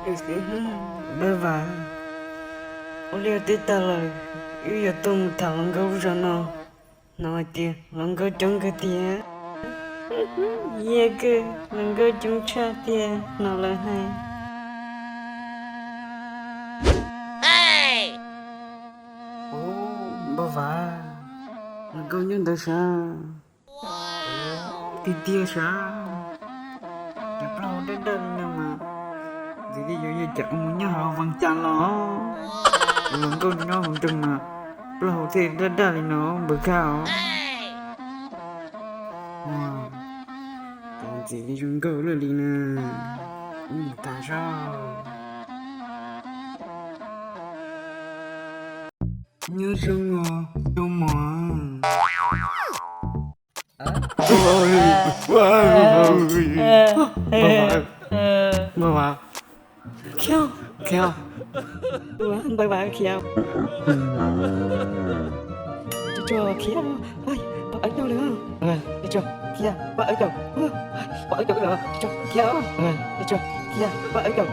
Bye bye. Olha tita lời, yêu giờ tôi một thằng lần gấu rồi nó, nói tiền lần gấu chung cái tiền, yeah cơ lần gấu chung cha tiền, nó là hay. Bye bye. Lần gấu nhận được sao? Tita sao? Chụp lâu đến đây mà, gì đi giờ chẳng muốn nhớ họ vẫn chẳng lo. Lần gấu nó vẫn chừng mà. Lâu thì đã đợi nó bữa cao. Wow. Còn gì đi chúng câu là đi nè. Tại sao? Nhớ sông ngò, sông mò. Bà Khéo, khéo. Bye bye khéo. Cho khéo. Ôi, bà ở đâu nữa? Cho khéo, bà ở đâu? Bà ở đâu nữa? Cho khéo. Cho khéo, bà ở đâu?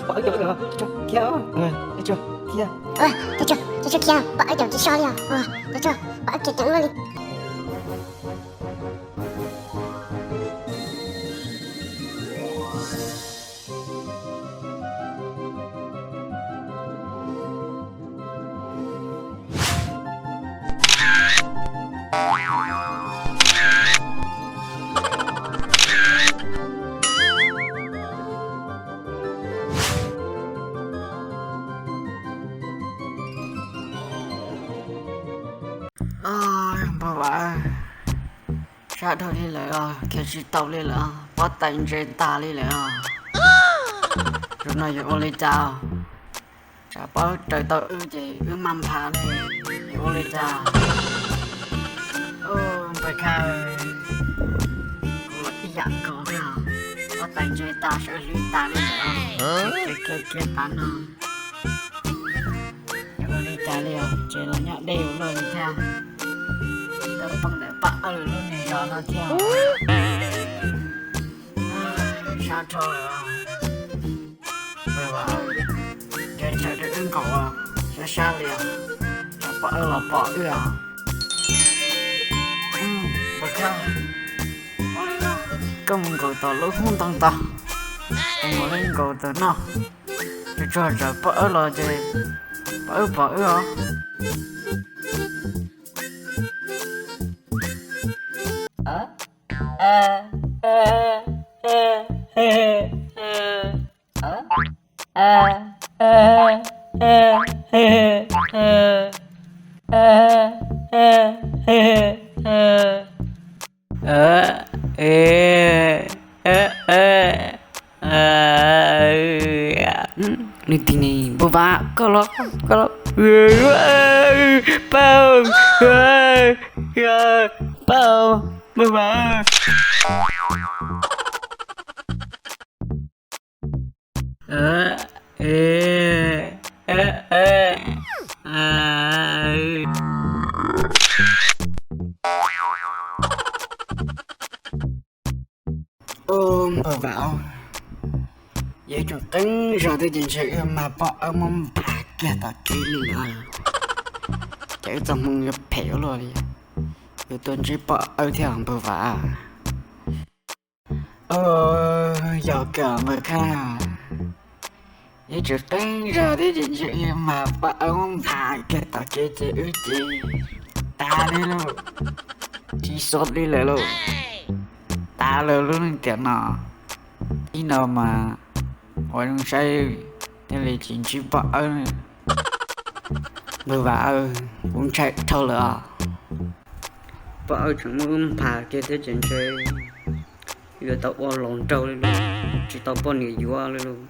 Bà ở đâu nữa? Cho khéo. Cho khéo. Cho khéo, bà ở đâu chứ sao nha? Cho bà ở kia chẳng luôn. Bà sao thôi đi lại khi chỉ tàu đi lại bắt tay trên ta đi lại rồi nói với Oli chào chào bố trời tôi gì mắm phá đi Oli chào bài khai đi dặn cậu đi bắt tay trên ta sẽ đi ta đi lại cái ta nó Oli chào đi chỉ là nhớ đều rồi theo bằng để bắt ở luôn này đó nó theo sao thôi bây giờ trên chạy được ứng cậu sẽ sao liền bắt ở là bỏ đi bật ra công cậu tao lúc không tăng ta công lên cậu tao nó cho bắt ở là gì bỏ ở Nanti ni bawa kalau bau bau bawa bà bảo vậy cho tính rồi tôi nhìn sự mà bỏ ở mông bà kia ta kỹ liền chạy trong mông nhập phèo rồi rồi tôi chỉ bỏ ở theo bà vả giờ cả mà kha vậy cho tính rồi tôi nhìn sự mà bỏ ở mông bà kia ta kỹ chị ta đi luôn chỉ sốt đi lại luôn ta luôn tiền nào ý nào mà hồi đông say thế là chỉ bỏ bơ vả cũng chạy thâu lửa bỏ chẳng muốn phá kia thế chuyện chơi giờ tao bỏ lon trâu lên chỉ tao bỏ nhiều quá luôn